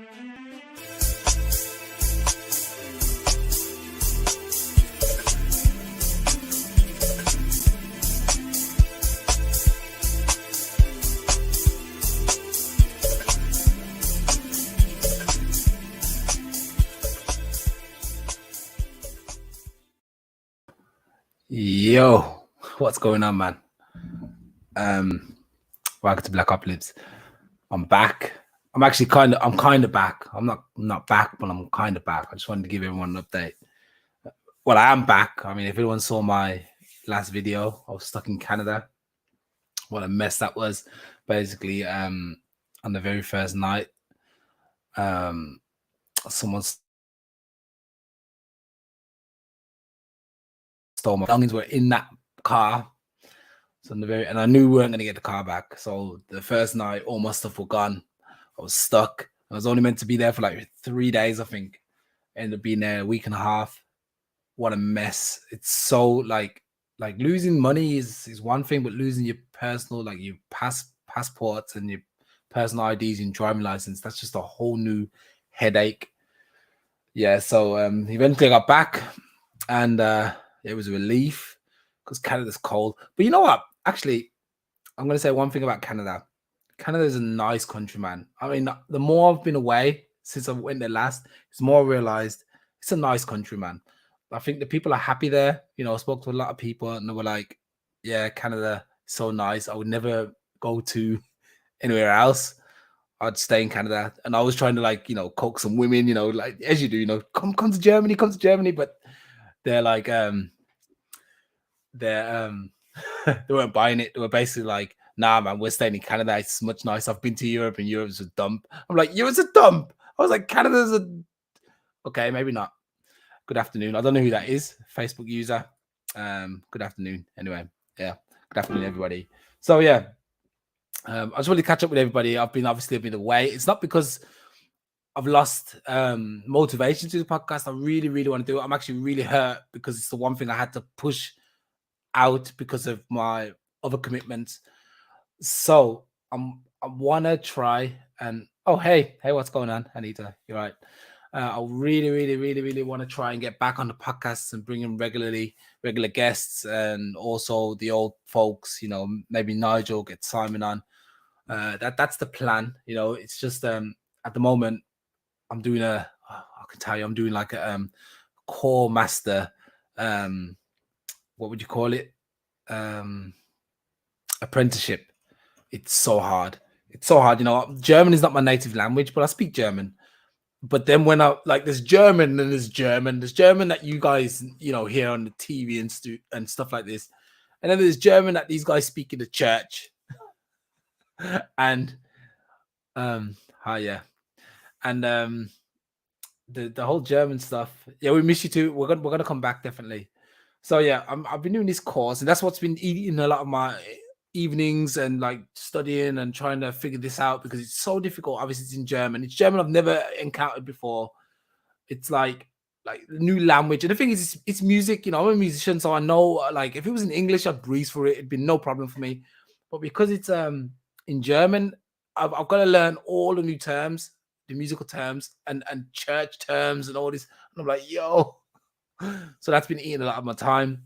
Yo, what's going on, man? Welcome to Black Uplifts. I'm back. I'm kind of back. I'm not back, but I'm kind of back. I just wanted to give everyone an update. Well, I am back. I mean, if anyone saw my last video, I was stuck in Canada. What a mess that was. Basically, on the very first night, someone stole my belongings. Were in that car. So and I knew we weren't gonna get the car back. So the first night, all my stuff were gone. I was stuck. I was only meant to be there for like 3 days, I think. Ended up being there a week and a half. What a mess. It's so like losing money is one thing, but losing your personal, like your passports and your personal IDs and driving license, that's just a whole new headache. Yeah, so eventually I got back, and it was a relief because Canada's cold. But you know what? Actually, I'm going to say one thing about Canada. Canada is a nice country, man. I mean, the more I've been away since I went there last, it's more I realized it's a nice country, man. I think the people are happy there. You know, I spoke to a lot of people and they were like, yeah, Canada is so nice. I would never go to anywhere else. I'd stay in Canada. And I was trying to, like, you know, coax some women, you know, like as you do, you know, come to Germany, come to Germany. But they're like, they weren't buying it. They were basically like, nah, man, we're staying in Canada. It's much nicer. I've been to Europe and Europe's a dump. I'm like, Europe's a dump. I was like, Canada's a... Okay, maybe not. Good afternoon. I don't know who that is. Facebook user. Good afternoon. Anyway, yeah. Good afternoon, everybody. So, yeah. I just wanted to catch up with everybody. I've been away. It's not because I've lost motivation to the podcast. I really, really want to do it. I'm actually really hurt because it's the one thing I had to push out because of my other commitments. So I want to try and hey, what's going on, Anita? You're right. I really, really, really, really want to try and get back on the podcasts and bring in regular guests, and also the old folks. You know, maybe Nigel, get Simon on. That's the plan. You know, it's just at the moment I'm doing I can tell you I'm doing like a core master. What would you call it? Apprenticeship. It's so hard. You know, German is not my native language, but I speak German. But then when there's German and there's German that you guys, you know, hear on the TV and stuff like this. And then there's German that these guys speak in the church. And yeah. And the whole German stuff. Yeah, we miss you too. We're gonna come back definitely. So yeah, I've been doing this course, and that's what's been eating a lot of my evenings, and like studying and trying to figure this out because it's so difficult. Obviously, it's in German. It's German I've never encountered before. It's like new language, and the thing is, it's music. You know, I'm a musician, so I know. Like, if it was in English, I'd breeze through it. It'd be no problem for me. But because it's in German, I've got to learn all the new terms, the musical terms, and church terms, and all this. And I'm like, yo. So that's been eating a lot of my time.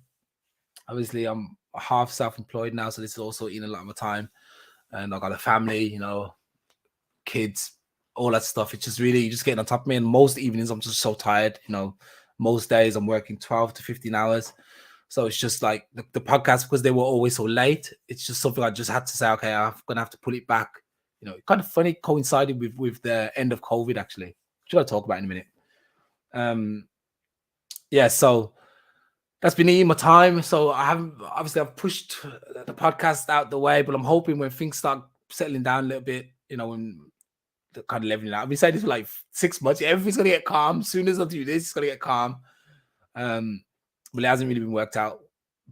Obviously, I'm half self-employed now, so this is also eating a lot of my time. And I got a family, you know, kids, all that stuff. It's just really just getting on top of me. And most evenings, I'm just so tired. You know, most days I'm working 12 to 15 hours. So it's just like the podcast, because they were always so late. It's just something I just had to say, okay, I'm gonna have to pull it back. You know, kind of funny, coincided with the end of COVID, actually, which I'll talk about in a minute. Yeah, so that's been eating my time. So I've pushed the podcast out the way, but I'm hoping when things start settling down a little bit, you know, when the kind of leveling out. I've been saying this for like 6 months. Everything's gonna get calm. As soon as I do this, it's gonna get calm. But it hasn't really been worked out.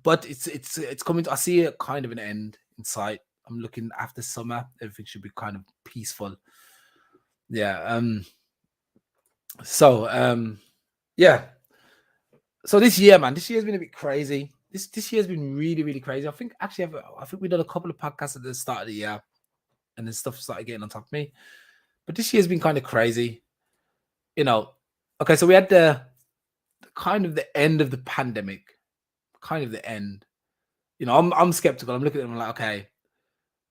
But it's coming. I see a kind of an end in sight. I'm looking after summer. Everything should be kind of peaceful. Yeah. Yeah. So this year, man, this year's been a bit crazy. This year's been really, really crazy. I think we've done a couple of podcasts at the start of the year, and then stuff started getting on top of me. but this year's been kind of crazy. You know, okay, so we had the kind of the end of the pandemic, kind of the end. You know, I'm skeptical. I'm looking at them like, okay,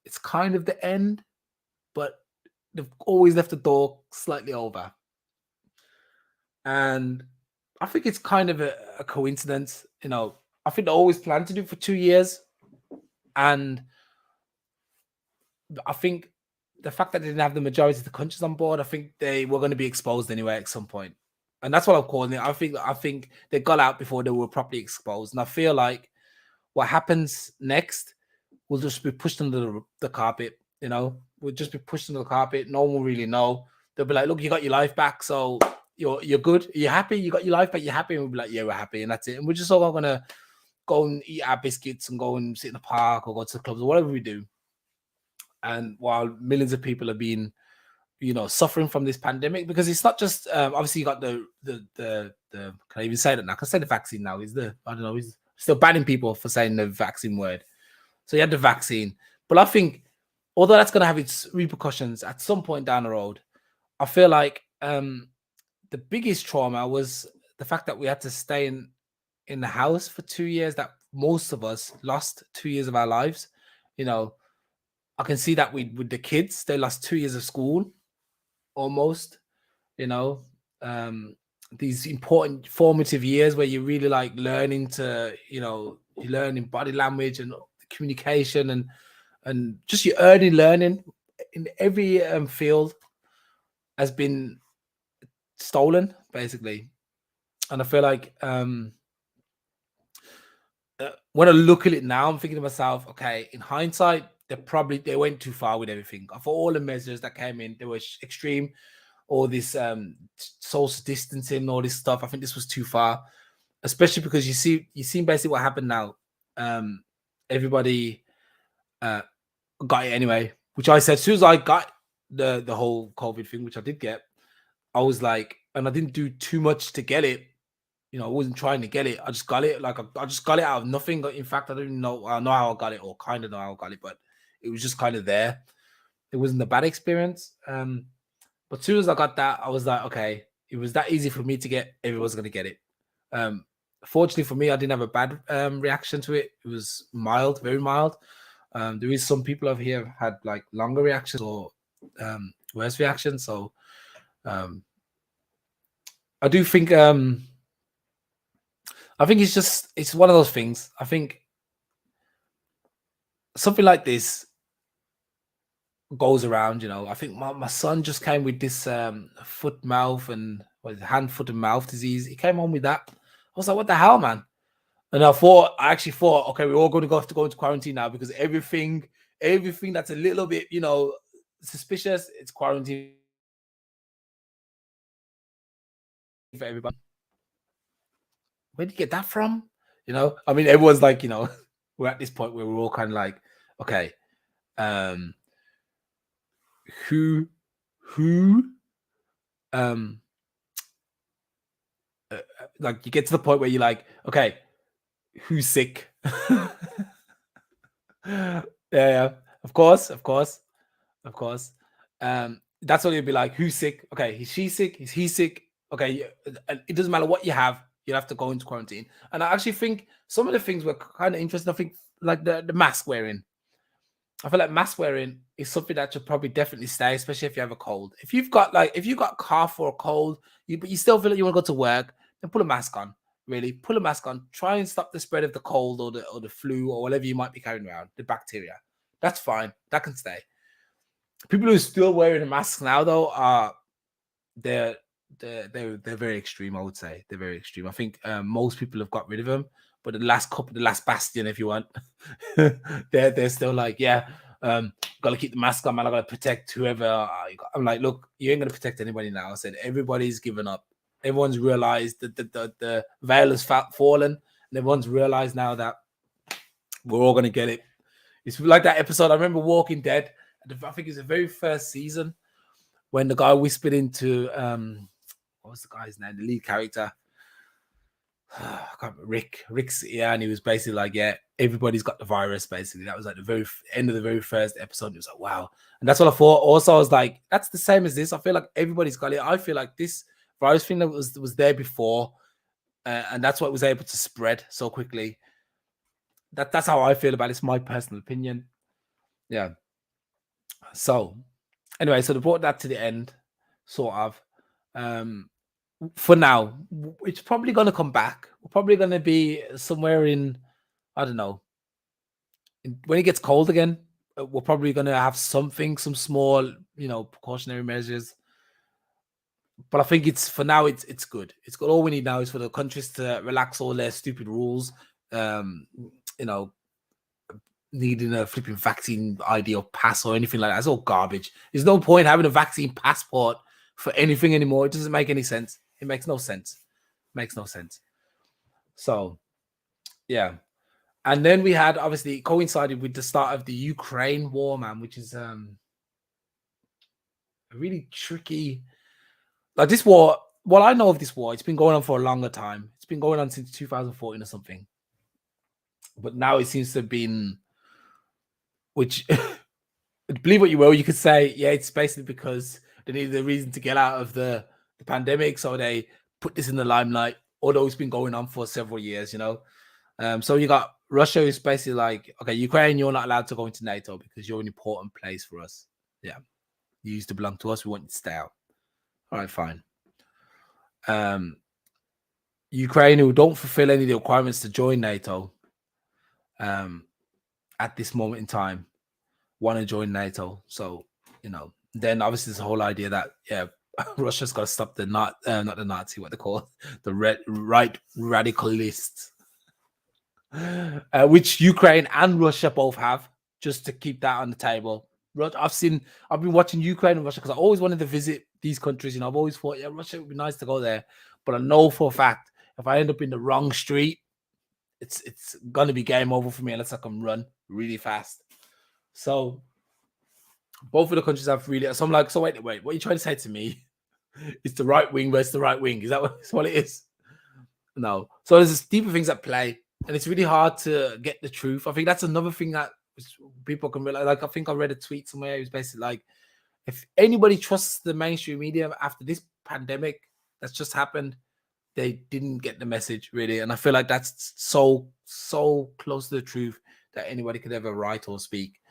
it's kind of the end, but they've always left the door slightly over. And I think it's kind of a coincidence. You know, I think they always planned to do it for 2 years. And I think the fact that they didn't have the majority of the countries on board, I think they were going to be exposed anyway at some point. And that's what I'm calling it. I think they got out before they were properly exposed. And I feel like what happens next will just be pushed under the carpet, you know, we'll just be pushed under the carpet. No one will really know. They'll be like, look, you got your life back. So you're good. You're happy. You got your life back. You're happy. And we'll be like, yeah, we're happy. And that's it. And we're just all going to go and eat our biscuits and go and sit in the park or go to the clubs or whatever we do. And while millions of people are being, you know, suffering from this pandemic, because it's not just obviously you got the can I even say that now? I can say the vaccine now. Is the I don't know, he's still banning people for saying the vaccine word. So you had the vaccine. But I think although that's gonna have its repercussions at some point down the road, I feel like the biggest trauma was the fact that we had to stay in the house for 2 years, that most of us lost 2 years of our lives. You know, I can see that with the kids, they lost 2 years of school almost, you know. Um, these important formative years where you're really like learning to, you know, you learn in body language and communication and just your early learning in every field has been stolen basically. And I feel like when I look at it now, I'm thinking to myself, okay, in hindsight, they went too far with everything. For all the measures that came in, they were extreme. All this social distancing, all this stuff. I think this was too far, especially because you see basically what happened now. Everybody got it anyway, which I said as soon as I got the whole COVID thing, which I did get, I was like, and I didn't do too much to get it. You know, I wasn't trying to get it. I just got it. Like I just got it out of nothing. In fact, I don't even know. I know how I got it, or kind of know how I got it, but it was just kind of there. It wasn't a bad experience. But as soon as I got that, I was like, okay, it was that easy for me to get. Everyone's gonna get it. Fortunately for me, I didn't have a bad reaction to it. It was mild, very mild. There is some people over here have had like longer reactions or worse reactions. So I do think I think it's one of those things. I think something like this goes around, you know. I think my son just came with this foot mouth and hand foot and mouth disease. He came home with that. I was like, what the hell, man? And I actually thought, okay, we're all going to have to go into quarantine now because everything that's a little bit, you know, suspicious, it's quarantine for everybody. Where did you get that from? You know, I mean, everyone's like, you know, we're at this point where we're all kind of like, okay, um, who, um, like you get to the point where you're like, okay, who's sick? Yeah, of course, of course, of course. That's what you'd be like, who's sick? Okay, is she sick? Is he sick? Okay, it doesn't matter what you have to go into quarantine. And I actually think some of the things were kind of interesting. I think like the mask wearing. I feel like mask wearing is something that should probably definitely stay, especially if you have a cold. If you got cough or a cold, but you still feel like you want to go to work, then put a mask on. Really, put a mask on. Try and stop the spread of the cold or the flu or whatever you might be carrying around, the bacteria. That's fine. That can stay. People who are still wearing a mask now, though, are they're they're very extreme. I would say they're very extreme. I think most people have got rid of them, but the last bastion, if you want, they're still like, yeah, gotta keep the mask on, man. I gotta protect whoever. I'm like, look, you ain't gonna protect anybody now. I said everybody's given up. Everyone's realized that the veil has fallen, and everyone's realized now that we're all gonna get it. It's like that episode. I remember Walking Dead. I think it's the very first season when the guy whispered into what was the guy's name? The lead character. Rick's, yeah, and he was basically like, yeah, everybody's got the virus. Basically, that was like the very end of the very first episode. It was like, wow, and that's what I thought. Also, I was like, that's the same as this. I feel like everybody's got it. I feel like this virus thing that was there before, and that's what was able to spread so quickly. That's how I feel about it. It's my personal opinion. Yeah. So anyway, so they brought that to the end, sort of. Um, for now, it's probably going to come back. We're probably going to be somewhere in, I don't know, when it gets cold again. We're probably going to have something, some small, precautionary measures. But I think it's for now. It's good. It's good. All we need now is for the countries to relax all their stupid rules. Um, you know, needing a flipping vaccine ID or pass or anything like that. It's all garbage. There's no point having a vaccine passport for anything anymore. It doesn't make any sense. It makes no sense. Makes no sense. So, yeah. And then we had obviously coincided with the start of the Ukraine war, man, which is a really tricky. Like this war, well, I know of this war. It's been going on for a longer time. It's been going on since 2014 or something. But now it seems to have been, which believe what you will, you could say, yeah, it's basically because they needed a reason to get out of the pandemic, so they put this in the limelight. Although it's been going on for several years. So you got Russia, who's basically like, okay, Ukraine, you're not allowed to go into NATO because you're an important place for us. Yeah, you used to belong to us. We want you to stay out. All right, fine. Ukraine, who don't fulfill any of the requirements to join NATO, at this moment in time, want to join NATO. So, then obviously this whole idea that, yeah, Russia's got to stop the not the Nazi, what they call the right radicalists, which Ukraine and Russia both have, just to keep that on the table. I've been watching Ukraine and Russia because I always wanted to visit these countries. I've always thought, yeah, Russia would be nice to go there. But I know for a fact if I end up in the wrong street, it's gonna be game over for me unless I can run really fast. So both of the countries have really. So I'm like, so wait, what are you trying to say to me? It's the right wing versus the right wing. Is that what it is? No. So there's deeper things at play, and it's really hard to get the truth. I think that's another thing that people can realize. Like, I think I read a tweet somewhere. It was basically like, if anybody trusts the mainstream media after this pandemic that's just happened, they didn't get the message really. And I feel like that's so close to the truth that anybody could ever write or speak.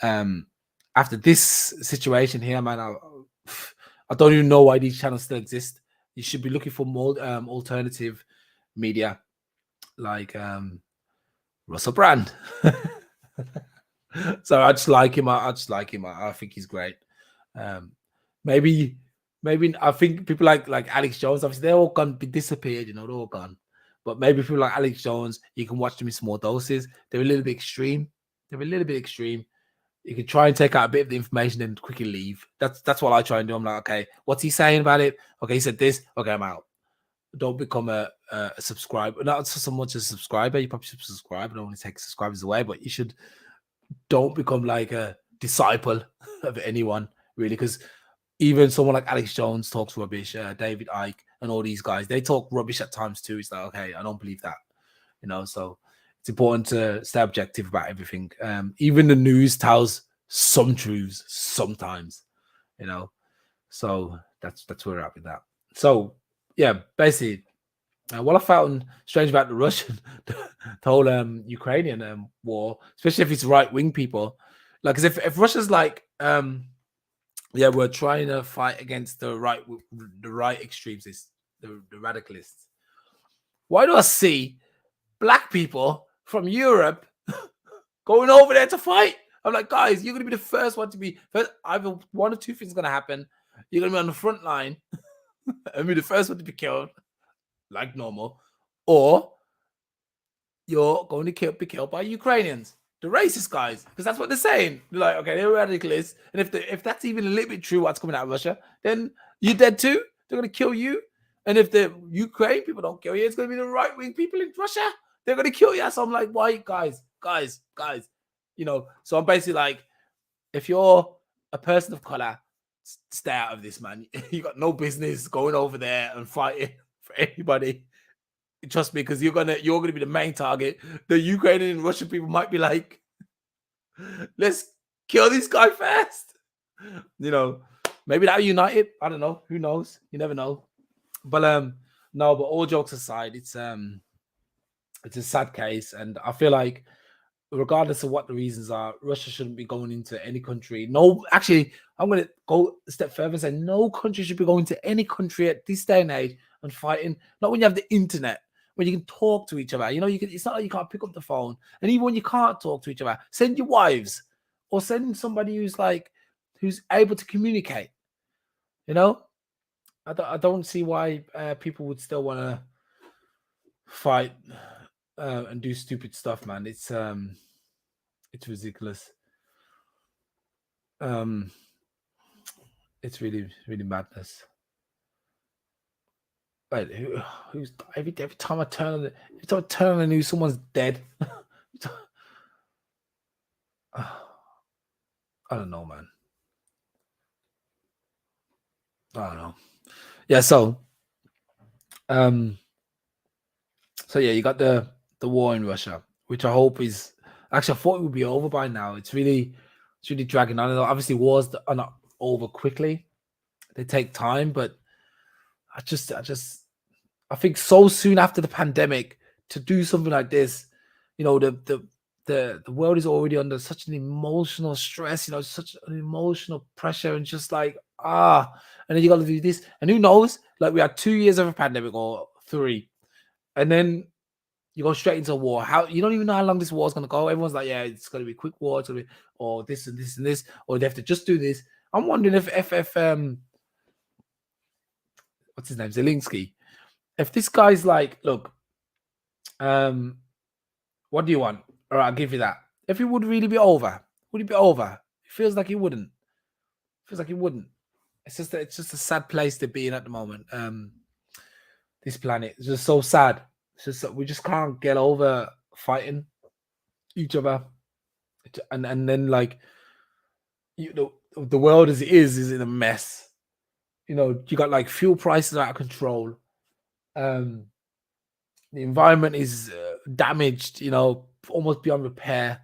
After this situation here, man, I don't even know why these channels still exist. You should be looking for more alternative media like Russell Brand. So I just like him. I think he's great. Maybe I think people like Alex Jones, obviously they're all gone, disappeared, they're all gone. But maybe people like Alex Jones, you can watch them in small doses. They're a little bit extreme. You can try and take out a bit of the information and quickly leave. That's what I try and do. I'm like, okay, what's he saying about it? Okay, he said this. Okay, I'm out. Don't become a subscriber. Not so much a subscriber. You probably should subscribe. I don't want to take subscribers away, but you should don't become like a disciple of anyone, really, because even someone like Alex Jones talks rubbish. David Icke and all these guys, they talk rubbish at times too. It's like, okay, I don't believe that, so it's important to stay objective about everything. Even the news tells some truths sometimes, so that's where we're at with that. So yeah, basically, what I found strange about the Russian, the whole Ukrainian war, especially if it's right wing people, like, because if Russia's like, yeah, we're trying to fight against the right extremists, the radicalists. Why do I see black people from Europe going over there to fight? I'm like, guys, you're gonna be the first one to be first. Either one or two things gonna happen. You're gonna be on the front line and be the first one to be killed, like normal, or you're going to be killed by Ukrainians, the racist guys, because that's what they're saying. They're like, okay, they're radicalists, and if that's even a little bit true, what's coming out of Russia, then you're dead too. They're going to kill you, and if the Ukraine people don't kill you, it's going to be the right wing people in Russia. They're going to kill you. So I'm like, why, guys? So I'm basically like, if you're a person of color, stay out of this, man. You got no business going over there and fighting for anybody. Trust me, because you're gonna be the main target. The Ukrainian and Russian people might be like, let's kill this guy first. Maybe that'll unite it. I don't know. Who knows? You never know. But no, but all jokes aside, it's a sad case, and I feel like regardless of what the reasons are, Russia shouldn't be going into any country. No, actually, I'm going to go a step further and say no country should be going to any country at this day and age and fighting. Not when you have the internet, when you can talk to each other. It's not like you can't pick up the phone, and even when you can't talk to each other, send your wives or send somebody who's able to communicate. I don't see why people would still want to fight and do stupid stuff, man. It's ridiculous. It's really, really madness. Like, who's every time I turn on the news, someone's dead. I don't know, man. I don't know. Yeah, so yeah, you got the war in Russia, which I hope is actually, I thought it would be over by now. It's really dragging on. Obviously, wars are not over quickly; they take time. But I think so soon after the pandemic to do something like this, the world is already under such an emotional stress, such an emotional pressure, and just like and then you got to do this, and who knows? Like, we had 2 years of a pandemic or 3, and then you go straight into a war. How you don't even know how long this war is going to go. Everyone's like, yeah, it's going to be a quick war. It's going to be, or this and this and this, or they have to just do this. I'm wondering if what's his name, Zelensky, if this guy's like, look, what do you want? All right, I'll give you that. If it would really be over, would it be over? It feels like it wouldn't. It's just a sad place to be in at the moment. This planet is just so sad. It's just that we just can't get over fighting each other, and then, like, the world as it is in a mess. You got, like, fuel prices out of control. The environment is damaged. Almost beyond repair.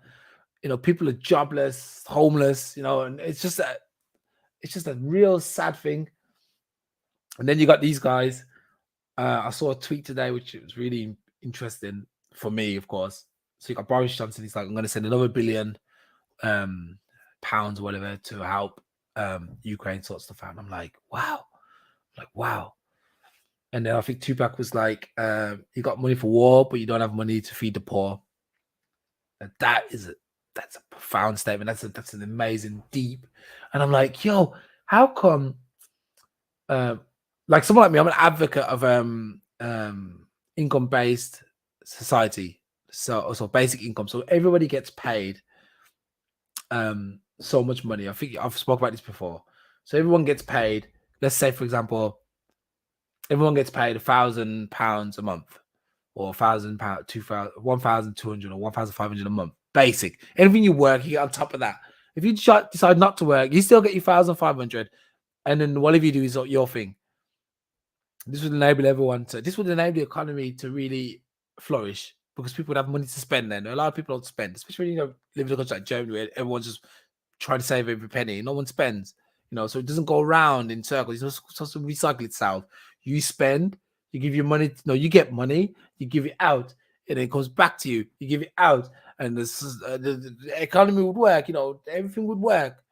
People are jobless, homeless. And it's just a real sad thing. And then you got these guys. I saw a tweet today, which was really interesting for me, of course. So you got Boris Johnson. He's like, I'm going to send another £1 billion pounds or whatever to help Ukraine sort stuff out. And I'm like, wow. And then I think Tupac was like, you got money for war, but you don't have money to feed the poor. And that's a profound statement. That's an amazing, deep. And I'm like, yo, how come like someone like me, I'm an advocate of income-based society. So basic income. So everybody gets paid so much money. I think I've spoke about this before. So everyone gets paid. Let's say, for example, everyone gets paid £1,000 a month, or £1,000, 1,200 or 1,500 a month. Basic. Anything you work, you get on top of that. If you decide not to work, you still get your 1,500, and then whatever you do is your thing. This would enable everyone to. This would enable the economy to really flourish, because people would have money to spend. Then a lot of people don't spend, especially when live in a country like Germany, where everyone's just trying to save every penny. No one spends, so it doesn't go around in circles. It's supposed to recycle itself. You spend, you give your money. No, you get money, you give it out, and it comes back to you. You give it out, and the economy would work. Everything would work.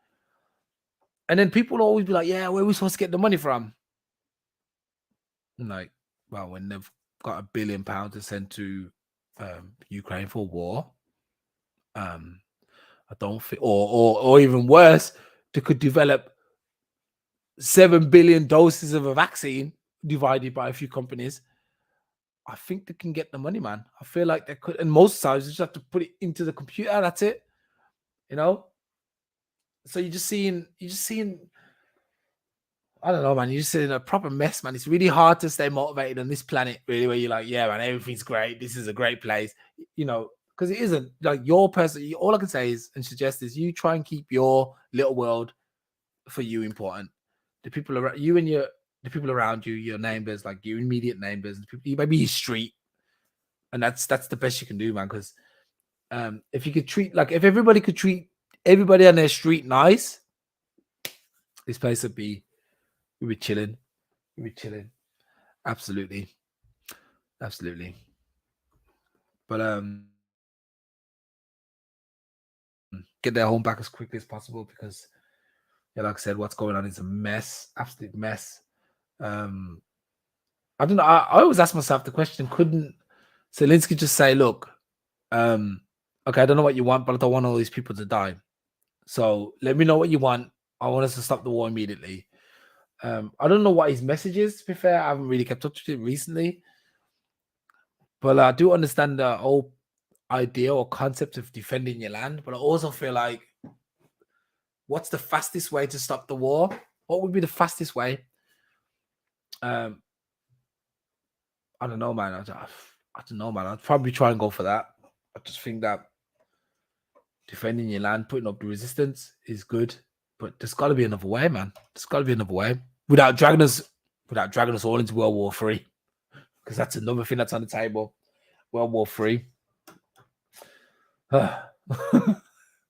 And then people will always be like, "Yeah, where are we supposed to get the money from?" Like, well, when they've got £1 billion to send to Ukraine for war, I don't think, or even worse, they could develop 7 billion doses of a vaccine divided by a few companies. I think they can get the money, man. I feel like they could, and most times you just have to put it into the computer. That's it, So you're just seeing. I don't know, man. You're just in a proper mess, man. It's really hard to stay motivated on this planet, really, where you're like, yeah, man, everything's great. This is a great place, because it isn't. Like, your person, all I can say is and suggest is you try and keep your little world for you important. The people around you and the people around you, your neighbors, like your immediate neighbors, maybe your street, and that's the best you can do, man. Because if you could if everybody could treat everybody on their street nice, this place would be chilling. We'd be chilling. Absolutely. But get their home back as quickly as possible because, yeah, like I said, what's going on is a mess, absolute mess. I don't know. I always ask myself the question: couldn't Zelensky just say, "Look, okay, I don't know what you want, but I don't want all these people to die. So let me know what you want. I want us to stop the war immediately." I don't know what his message is. To be fair, I haven't really kept up to it recently, but I do understand the whole idea or concept of defending your land. But I also feel like, what's the fastest way to stop the war? What would be the fastest way? I don't know, man. I don't know, man. I'd probably try and go for that. I just think that defending your land, putting up the resistance is good, but there's got to be another way, man. There's got to be another way without dragging us all into World War III, because that's another thing that's on the table. World War III.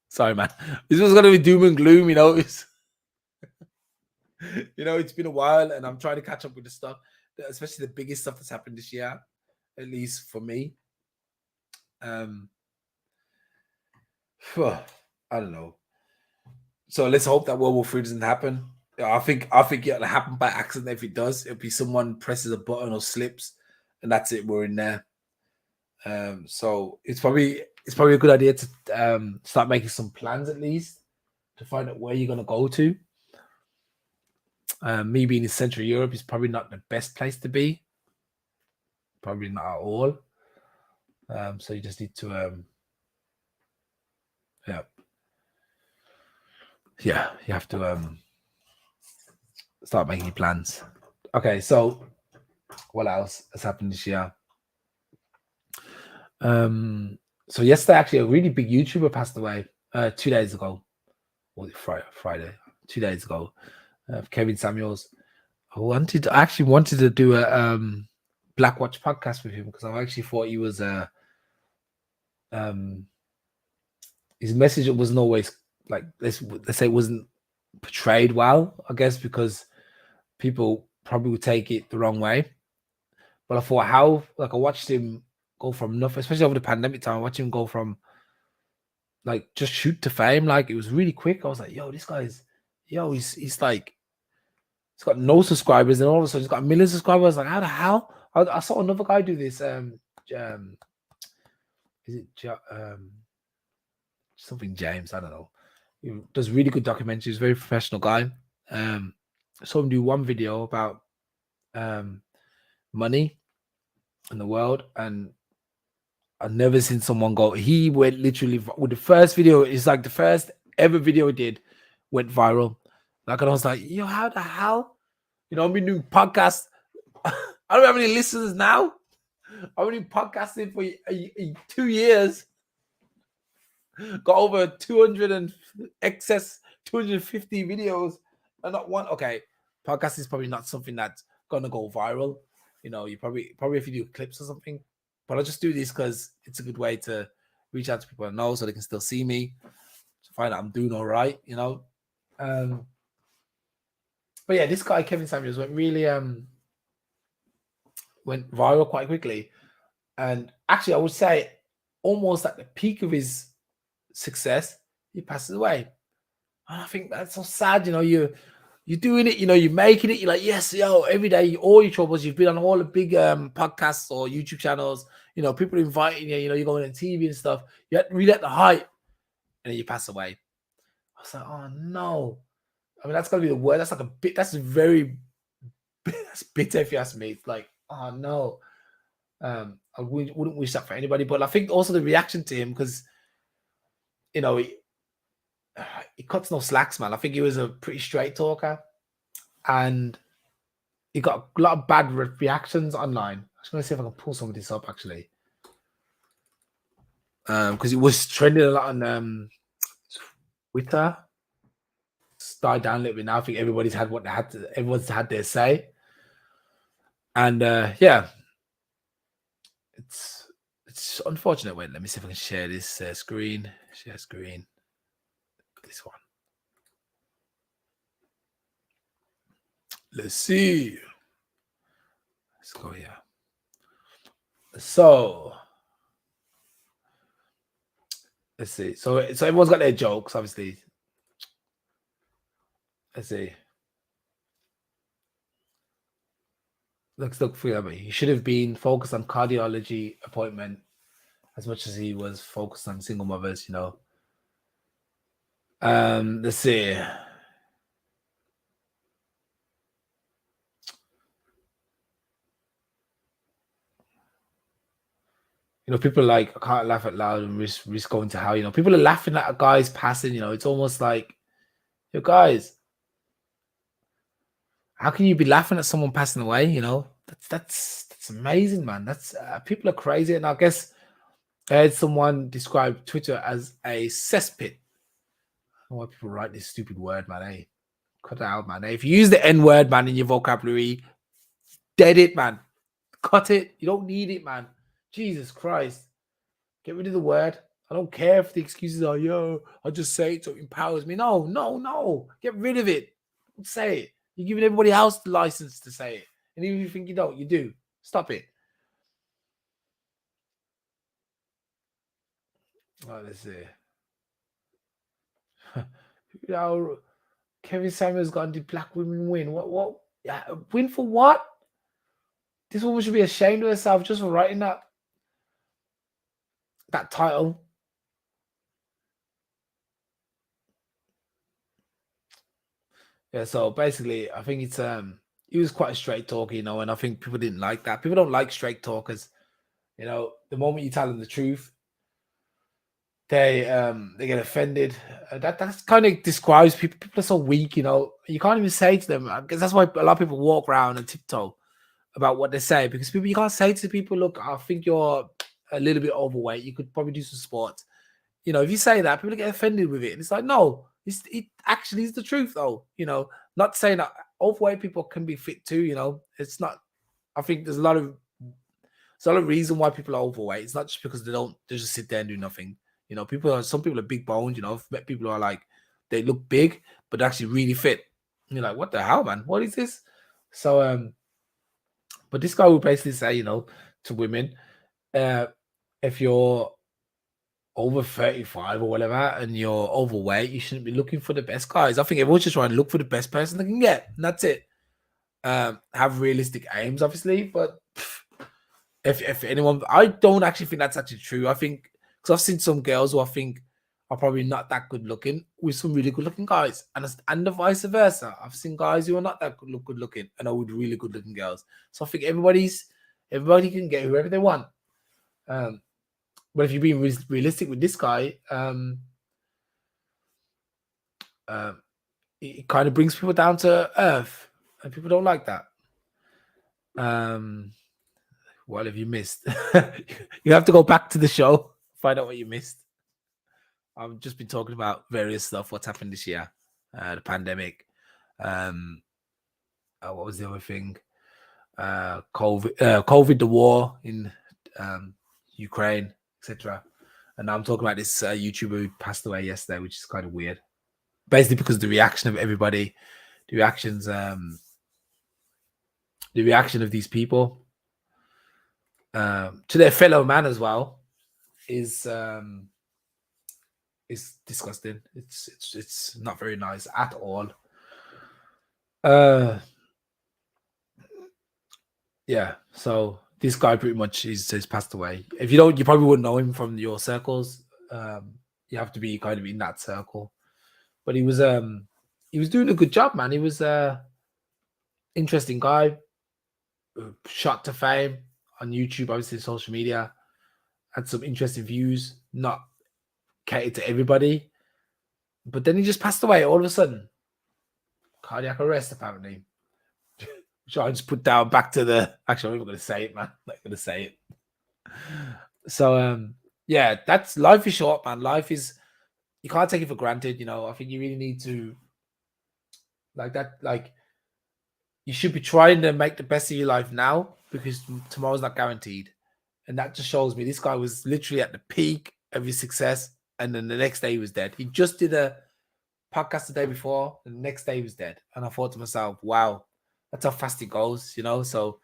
Sorry, man. This was gonna be doom and gloom, you know. It's been a while, and I'm trying to catch up with the stuff, especially the biggest stuff that's happened this year, at least for me. I don't know. So let's hope that World War III doesn't happen. I think it'll happen by accident. If it does, it'll be someone presses a button or slips, and that's it. We're in there. So it's probably a good idea to start making some plans, at least to find out where you're gonna go to. Me being in Central Europe is probably not the best place to be. Probably not at all. So you just need to you have to start making plans. Okay, so what else has happened this year? So yesterday, actually, a really big YouTuber passed away 2 days ago. Or Friday, 2 days ago. Kevin Samuels. I actually wanted to do a Blackwatch podcast with him because I actually thought he was his message wasn't always like, let's say, it wasn't portrayed well, I guess, because people probably would take it the wrong way. But I thought I watched him go from nothing, especially over the pandemic time. I watched him go from like just shoot to fame. Like, it was really quick. I was like, yo, this guy's he's like, he's got no subscribers, and all of a sudden he's got 1 million subscribers. Like, how the hell? I saw another guy do this. Is it something James? I don't know. He does really good documentaries. He's a very professional guy. I saw him do one video about money in the world, and I've never seen someone go. He went literally with the first video. It's like the first ever video he did went viral. Like, and I was like, yo, how the hell? I've been doing podcasts. I don't have any listeners now. I've been podcasting for 2 years. Got over 200 and excess 250 videos, and not one. Okay, podcast is probably not something that's gonna go viral. You probably if you do clips or something. But I just do this because it's a good way to reach out to people I know, so they can still see me, to find out I'm doing all right. But yeah, this guy Kevin Samuels went viral quite quickly, and actually, I would say almost at the peak of his success, he passes away. And I think that's so sad. You're doing it, you're making it, you're like, yes, every day, all your troubles, you've been on all the big podcasts or YouTube channels, people inviting you, you're going on TV and stuff, you really at the height, and then you pass away. I was like, oh no. I mean, that's gonna be the word. That's like that's bitter, if you ask me. It's like, oh no. I wouldn't wish that for anybody, but I think also the reaction to him, because he cuts no slacks, man. I think he was a pretty straight talker, and he got a lot of bad reactions online. I'm just gonna see if I can pull some of this up, actually, because it was trending a lot on Twitter. It's died down a little bit now. I think everyone's had their say, and yeah, It's unfortunate. Wait, let me see if I can share this screen. Share screen. This one. Let's see. Let's go here. So let's see. So everyone's got their jokes, obviously. Let's see. Let's look for him. He should have been focused on cardiology appointment as much as he was focused on single mothers, you know. Let's see. You know, people are like, I can't laugh out loud and risk going to hell. You know, people are laughing at a guy's passing. You know, it's almost like, you guys, how can you be laughing at someone passing away? You know, that's amazing, man. That's people are crazy, and I guess I heard someone describe Twitter as a cesspit. I don't know why people write this stupid word, man. Hey, cut it out, man. Hey, if you use the N word, man, in your vocabulary, dead it, man. Cut it. You don't need it, man. Jesus Christ. Get rid of the word. I don't care if the excuses are, yo, I'll just say it so it empowers me. No. Get rid of it. Don't say it. You're giving everybody else the license to say it. And even if you think you don't, you do. Stop it. Oh, let's see. You know, Kevin Samuels got the black women win. What? Yeah, win for what? This woman should be ashamed of herself just for writing that title. Yeah, so basically, I think it's he was quite a straight talker, you know, and I think people didn't like that. People don't like straight talkers. You know, the moment you tell them the truth, they get offended. That's kind of describes people. People are so weak, you know. You can't even say to them. I guess that's why a lot of people walk around and tiptoe about what they say, because people, you can't say to people, look, I think you're a little bit overweight. You could probably do some sports. You know, if you say that, people get offended with it. And it's like, no, it actually is the truth, though. You know, not saying that overweight people can be fit too. You know, it's not. I think there's a lot of reason why people are overweight. It's not just because they just sit there and do nothing. You know, some people are big boned. You know, I've met people who are like they look big but they're actually really fit. And you're like, what the hell, man? What is this? So but this guy would basically say, you know, to women, if you're over 35 or whatever and you're overweight, you shouldn't be looking for the best guys. I think everyone's just trying to look for the best person they can get, and that's it. Have realistic aims, obviously, but if anyone, I don't actually think that's actually true. I think because I've seen some girls who I think are probably not that good looking with some really good looking guys, and the vice versa. I've seen guys who are not that good looking and are with really good looking girls. So I think everybody can get whoever they want. But if you're being realistic with this guy, it kind of brings people down to earth, and people don't like that. What have you missed? You have to go back to the show, find out what you missed. I've just been talking about various stuff, what's happened this year, the pandemic. What was the other thing? COVID, the war in Ukraine, etc. And now I'm talking about this YouTuber who passed away yesterday, which is kind of weird. Basically, because the reaction of everybody, the reaction of these people to their fellow man as well is disgusting. It's not very nice at all. Yeah. So this guy pretty much has passed away. If you don't, you probably wouldn't know him from your circles. You have to be kind of in that circle. But he was doing a good job, man. He was interesting guy, shot to fame on YouTube, obviously social media, had some interesting views, not catered to everybody. But then he just passed away all of a sudden. Cardiac arrest, apparently. Which I just put down back to the. Actually, I'm not going to say it, man. I'm not going to say it. So, yeah, that's life is short, man. Life is, you can't take it for granted. You know, I think you really need to, like, you should be trying to make the best of your life now because tomorrow's not guaranteed. And that just shows me this guy was literally at the peak of his success. And then the next day he was dead. He just did a podcast the day before, and the next day he was dead. And I thought to myself, wow, that's how fast it goes, you know? So,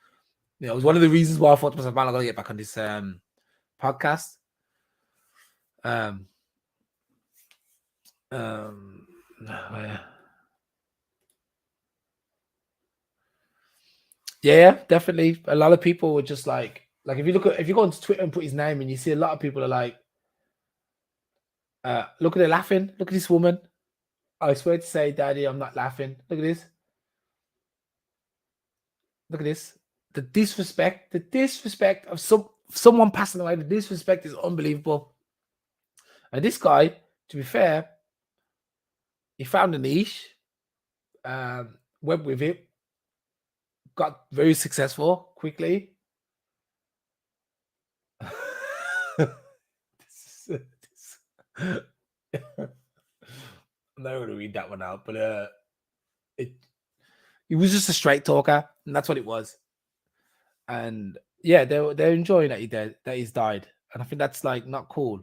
you know, it was one of the reasons why I thought to myself, man, I gotta get back on this podcast. Yeah, definitely. A lot of people were just like if you go onto Twitter and put his name, and you see a lot of people are like, look at her laughing. Look at this woman. I swear to say, Daddy, I'm not laughing. Look at this. Look at this. The disrespect of someone passing away. The disrespect is unbelievable. And this guy, to be fair, he found a niche, went with it, got very successful quickly. I'm not going to read that one out, but he was just a straight talker, and that's what it was. And yeah, they're enjoying that he's died, and I think that's like not cool.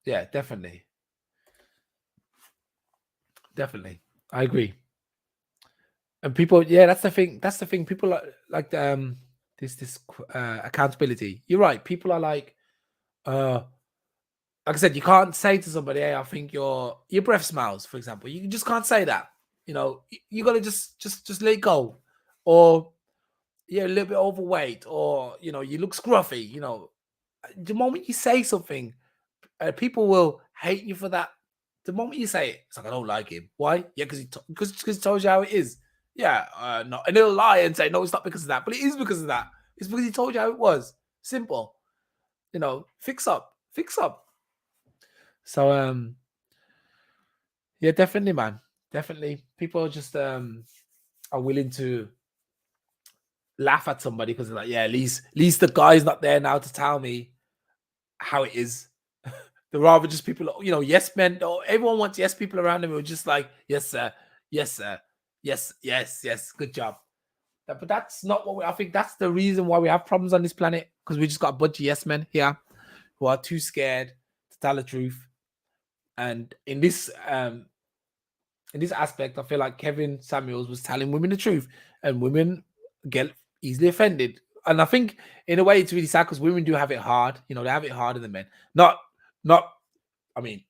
Yeah, definitely, I agree. And people, yeah, that's the thing. That's the thing. People like this accountability. You're right. People are like I said, you can't say to somebody, "Hey, I think your breath smells," for example. You just can't say that. You know, you gotta just let it go, or you're a little bit overweight, or you know, you look scruffy. You know, the moment you say something, people will hate you for that. The moment you say it, it's like I don't like him. Why? Yeah, because he told you how it is. Yeah, no, and they'll lie and say no, it's not because of that, but it is because of that. It's because he told you how it was. Simple. You know, fix up. So yeah, definitely, man. Definitely. People just are willing to laugh at somebody because they're like, yeah, at least the guy's not there now to tell me how it is. They're rather just people, you know, yes men. Oh, everyone wants yes people around them who are just like, yes, sir, yes, sir, yes, good job. But that's not what I think that's the reason why we have problems on this planet, because we just got a bunch of yes men here who are too scared to tell the truth. And in this aspect, I feel like Kevin Samuels was telling women the truth, and women get easily offended. And I think in a way it's really sad because women do have it hard. You know, they have it harder than men. Not, I mean,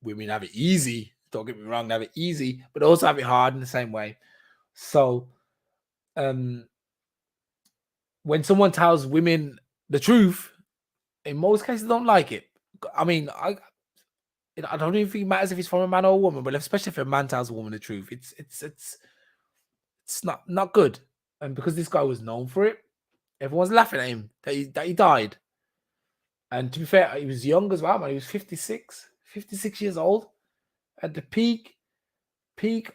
women have it easy. Don't get me wrong, they have it easy, but they also have it hard in the same way. So, when someone tells women the truth, in most cases, they don't like it. I mean, I don't even think it matters if it's from a man or a woman, but especially if a man tells a woman the truth, it's not good. And because this guy was known for it, everyone's laughing at him that he died. And to be fair, he was young as well, man. He was 56 years old at the peak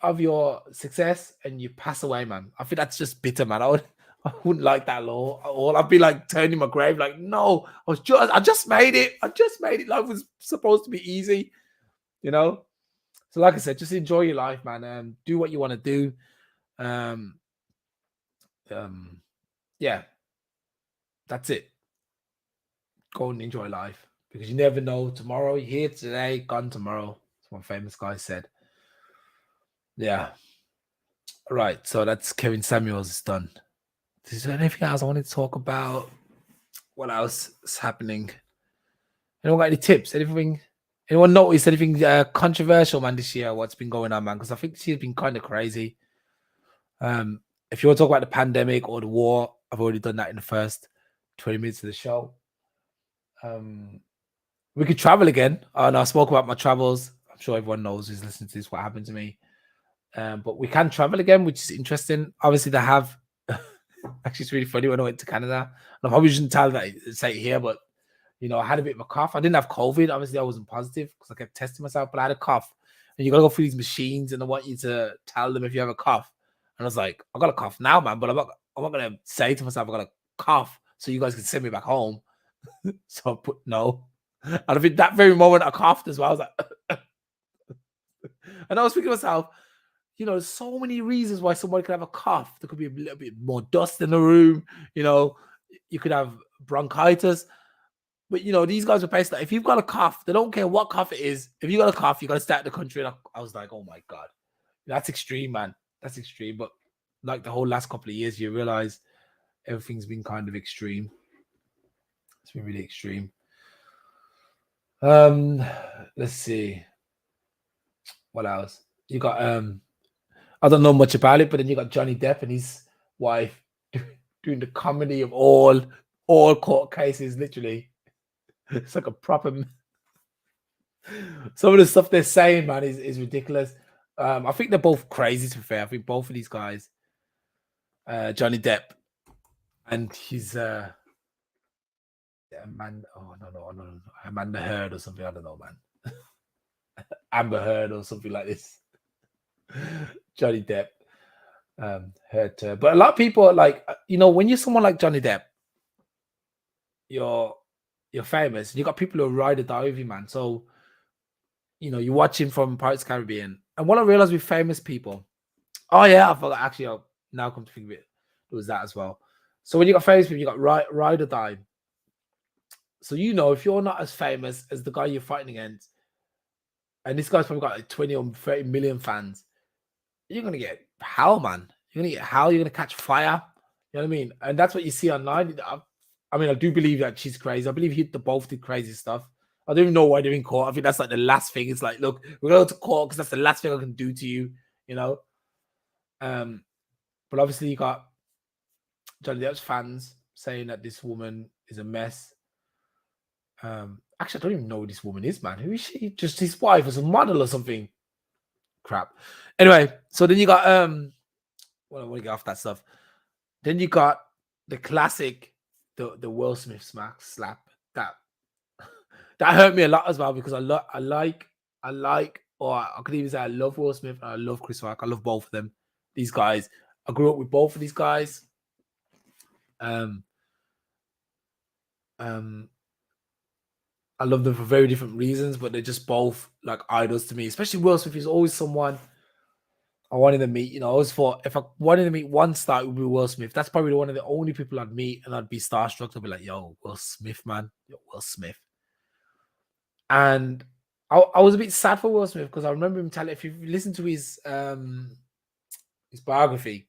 of your success, and you pass away, man. I think that's just bitter, man. I wouldn't like that law at all. I'd be like turning my grave, like, no, I just made it. Life was supposed to be easy, you know. So, like I said, just enjoy your life, man, and do what you want to do. Yeah, that's it. Go and enjoy life, because you never know. Tomorrow, you're here today, gone tomorrow. That's what famous guy said. Yeah. Right. So that's Kevin Samuels is done. Is there anything else I wanted to talk about? What else is happening? Anyone got any tips? Anyone notice anything controversial, man, this year? What's been going on, man? Because I think this year's been kind of crazy. If you want to talk about the pandemic or the war, I've already done that in the first 20 minutes of the show. We could travel again. And I spoke about my travels. I'm sure everyone knows who's listening to this what happened to me. But we can travel again, which is interesting. Obviously, they have. Actually, it's really funny when I went to Canada. And I probably shouldn't say it here, but you know, I had a bit of a cough. I didn't have COVID. Obviously, I wasn't positive because I kept testing myself, but I had a cough. And you gotta go through these machines, and I want you to tell them if you have a cough. And I was like, I got a cough now, man, but I'm not gonna say to myself I got a cough so you guys can send me back home. So I put no. And I think that very moment I coughed as well. I was like, and I was thinking to myself, you know, there's so many reasons why somebody could have a cough. There could be a little bit more dust in the room. You know, you could have bronchitis. But you know, these guys are based like if you've got a cough, they don't care what cough it is. If you got a cough, you got to stay out the country. And I was like, oh my god, that's extreme, man. That's extreme. But like the whole last couple of years, you realize everything's been kind of extreme. It's been really extreme. Let's see what else. You got I don't know much about it, but then you got Johnny Depp and his wife doing the comedy of all court cases. Literally, it's like a proper. Some of the stuff they're saying, man, is ridiculous. I think they're both crazy. To be fair, I think both of these guys, Johnny Depp and his man. Oh no, Amanda Heard or something. I don't know, man. Amber Heard or something like this. Johnny Depp. Heard her. But a lot of people are like, you know, when you're someone like Johnny Depp, you're famous. You got people who ride or die with you, man. So, you know, you watch him from Pirates of the Caribbean. And what I realized with famous people, oh yeah, I forgot actually. I'll now come to think of it, it was that as well. So when you got famous people, you got ride or die. So you know, if you're not as famous as the guy you're fighting against, and this guy's probably got like 20 or 30 million fans, you're gonna get hell, man. You're gonna get hell. You're gonna catch fire. You know what I mean? And that's what you see online. I mean, I do believe that she's crazy. I believe they both did crazy stuff. I don't even know why they're in court. I think that's like the last thing. It's like, look, we're going to court because that's the last thing I can do to you. You know. But obviously you got Johnny Depp's fans saying that this woman is a mess. Actually, I don't even know who this woman is, man. Who is she? Just his wife or some model or something. Crap. Anyway, so then you got well, I want to get off that stuff. Then you got the classic, the Will Smith slap that hurt me a lot as well because I like, or I could even say I love Will Smith and I love Chris Rock. I love both of them. These guys, I grew up with both of these guys. I love them for very different reasons, but they're just both like idols to me. Especially Will Smith is always someone I wanted to meet. You know, I always thought if I wanted to meet one star, it would be Will Smith. That's probably one of the only people I'd meet, and I'd be starstruck. I'd be like, "Yo, Will Smith, man, yo, Will Smith." And I was a bit sad for Will Smith because I remember him telling. If you listen to his biography,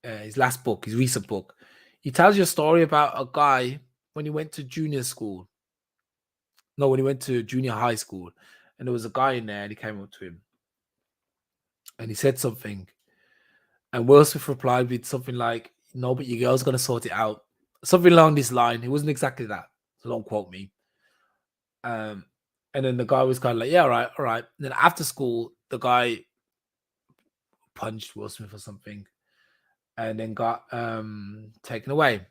his last book, his recent book, he tells you a story about a guy when he went to junior school. No, when he went to junior high school, and there was a guy in there, and he came up to him, and he said something, and Will Smith replied with something like, "No, but your girl's gonna sort it out," something along this line. It wasn't exactly that, so don't quote me. And then the guy was kind of like, "Yeah, all right, all right." And then after school, the guy punched Will Smith or something, and then got taken away,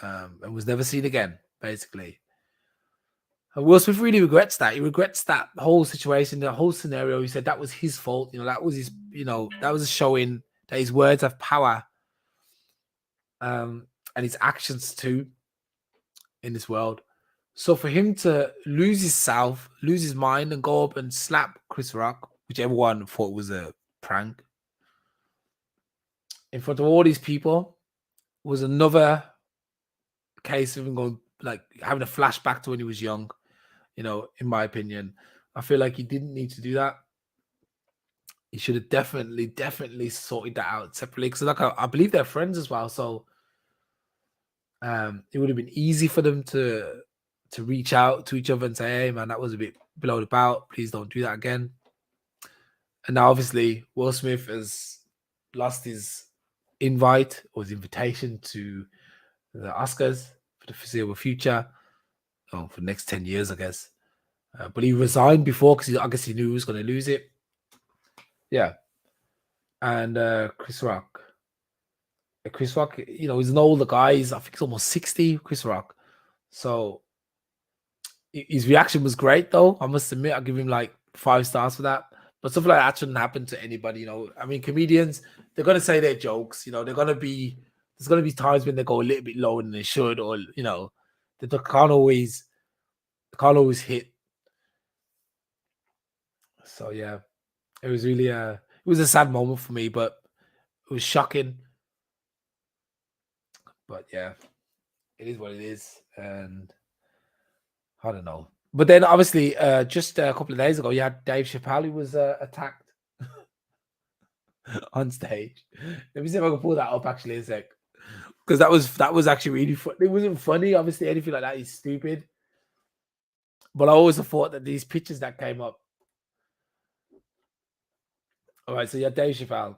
and was never seen again, basically. And Will Smith really regrets that. He regrets that whole situation, the whole scenario. He said that was his fault. You know, that was his. You know, that was showing that his words have power, and his actions too in this world. So for him to lose himself, lose his mind, and go up and slap Chris Rock, which everyone thought was a prank, in front of all these people, was another case of him going like having a flashback to when he was young. You know, in my opinion, I feel like he didn't need to do that. He should have definitely sorted that out separately because, like, I believe they're friends as well. So, it would have been easy for them to reach out to each other and say, "Hey, man, that was a bit below the belt. Please don't do that again." And now, obviously, Will Smith has lost his invite or his invitation to the Oscars for the foreseeable future, for the next 10 years, I guess. But he resigned before because I guess he knew he was going to lose it. Yeah. And Chris Rock. Chris Rock, you know, he's an older guy. I think he's almost 60, Chris Rock. So his reaction was great, though. I must admit, I'll give him like 5 stars for that. But something like that shouldn't happen to anybody, you know. I mean, comedians, they're going to say their jokes, you know. There's going to be times when they go a little bit lower than they should, or, you know, they can't always hit. So, yeah, it was really It was a sad moment for me, but it was shocking. But yeah, it is what it is, and I don't know. But then obviously, just a couple of days ago, you had Dave Chappelle who was attacked on stage. Let me see if I can pull that up actually in a sec. Because that was actually really fun. It wasn't funny, obviously, anything like that is stupid. But I always thought that these pictures that came up. All right, so you had Dave Chappelle.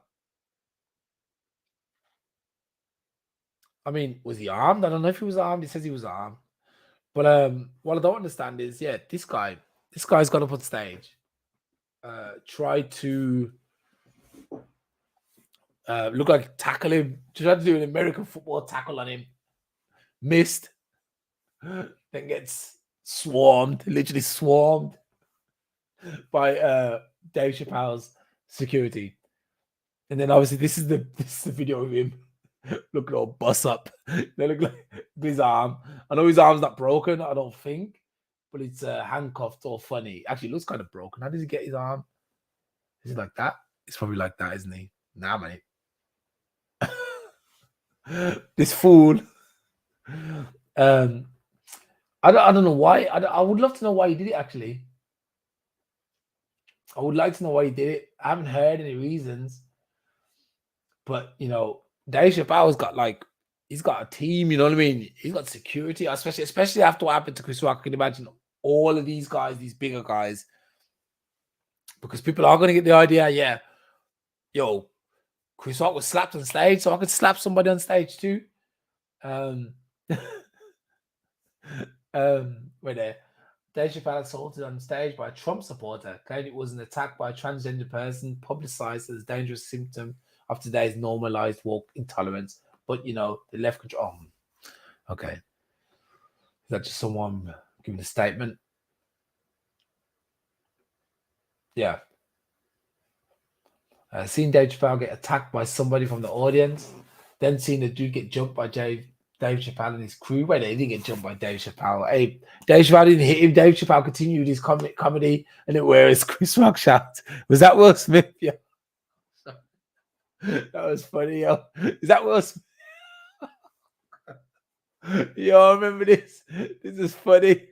I mean, was he armed? I don't know if he was armed. He says he was armed. But what I don't understand is, yeah, this guy's got up on stage, tried to look like tackle him, tried to do an American football tackle on him, missed, then gets swarmed, literally swarmed by Dave Chappelle's security. And then obviously this is the video of him looking all bust up. They look like his arm. I know his arm's not broken, I don't think, but it's handcuffed or funny. Actually, it looks kind of broken. How did he get his arm? Is it like that? It's probably like that, isn't he? Nah, mate. This fool. I don't know why. I would love to know why he did it. Actually, I would like to know why he did it. I haven't heard any reasons, but Dave Chappelle's got he's got a team. You know what I mean? He's got security, especially after what happened to Chris Rock. I can imagine all of these guys, these bigger guys, because people are going to get the idea. Yeah, yo, Chris Rock was slapped on stage, so I could slap somebody on stage too. Where there, Dave Chappelle assaulted on stage by a Trump supporter, claimed it was an attack by a transgender person, publicized as a dangerous symptom of today's normalized woke intolerance. But the left control. Oh, okay, is that just someone giving a statement? Yeah. Seen Dave Chappelle get attacked by somebody from the audience, then seen the dude get jumped by Dave Chappelle and his crew. Wait, they didn't get jumped by Dave Chappelle. Hey, Dave Chappelle didn't hit him. Dave Chappelle continued his comedy, and it was Chris Rock shot. Was that Will Smith? Yeah. That was funny, yo. Is that Will Smith? Yo, I remember this. This is funny.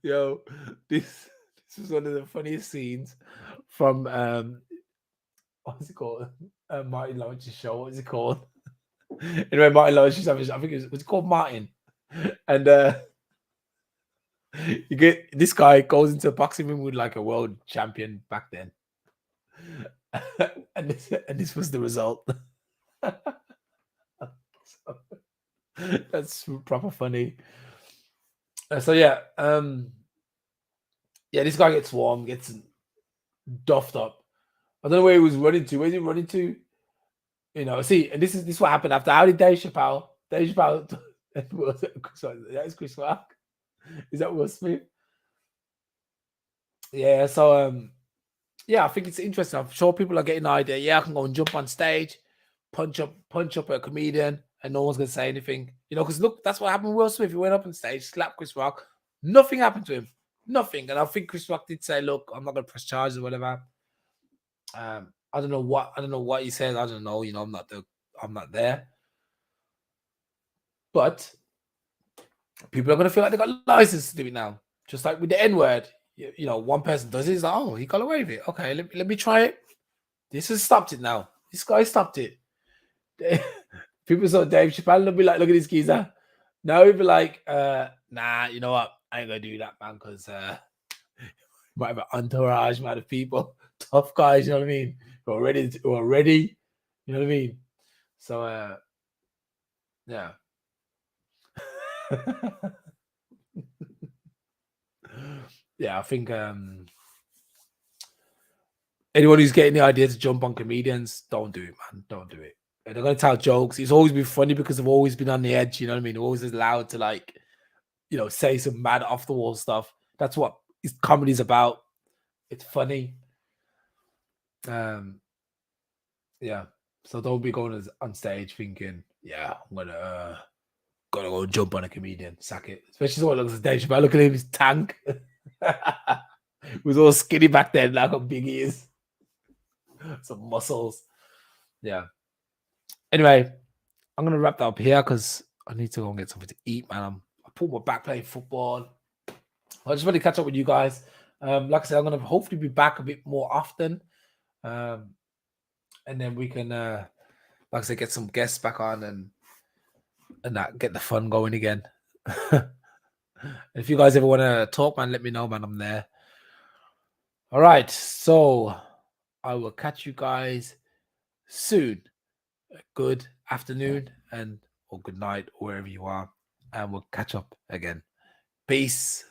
Yo, this was one of the funniest scenes from what's it called? Martin Lawrence's show. What is it called? Anyway, Martin Lawrence, I think it was called Martin. And you get this guy goes into a boxing ring with like a world champion back then. and this was the result. That's proper funny. So yeah, this guy gets warm, gets doffed up. I don't know where he was running to. Where's he running to? See, and this is what happened after. How did Dave Chappelle? That is Chris Rock. Is that Will Smith? Yeah. So I think it's interesting. I'm sure people are getting an idea. Yeah, I can go and jump on stage, punch up a comedian, and no one's gonna say anything. Because look, that's what happened with Will Smith. He went up on stage, slapped Chris Rock. Nothing happened to him. Nothing. And I think Chris Rock did say, "Look, I'm not gonna press charges or whatever." I don't know what he said. I don't know. I'm not there. But people are gonna feel like they got license to do it now. Just like with the N-word. One person does it, it's like, oh, he got away with it. Okay, let me try it. This has stopped it now. This guy stopped it. People saw Dave Chappelle, they'll be like, look at this geezer. Now he'll be like, nah, you know what? I ain't gonna do that, man, because might have an entourage, might have people, tough guys, you know what I mean? Who are ready, you know what I mean? So yeah. Yeah, I think anyone who's getting the idea to jump on comedians, don't do it, man. Don't do it. They're gonna tell jokes. It's always been funny because they've always been on the edge, you know what I mean? They're always allowed to say some mad off the wall stuff. That's what comedy's about. It's funny. Yeah. So don't be going on stage thinking, yeah, I'm gonna go jump on a comedian, sack it. Especially someone looks like Dave Chappelle. Look at him, his tank. was all skinny back then, like how big he is. Some muscles. Yeah. Anyway, I'm gonna wrap that up here because I need to go and get something to eat, man. I pulled my back playing football. I just want to catch up with you guys. Like I said, I'm gonna hopefully be back a bit more often. And then we can like I said, get some guests back on and that get the fun going again. If you guys ever want to talk, man, let me know, man. I'm there. All right, so I will catch you guys soon. Good afternoon and or good night, wherever you are, and we'll catch up again. Peace.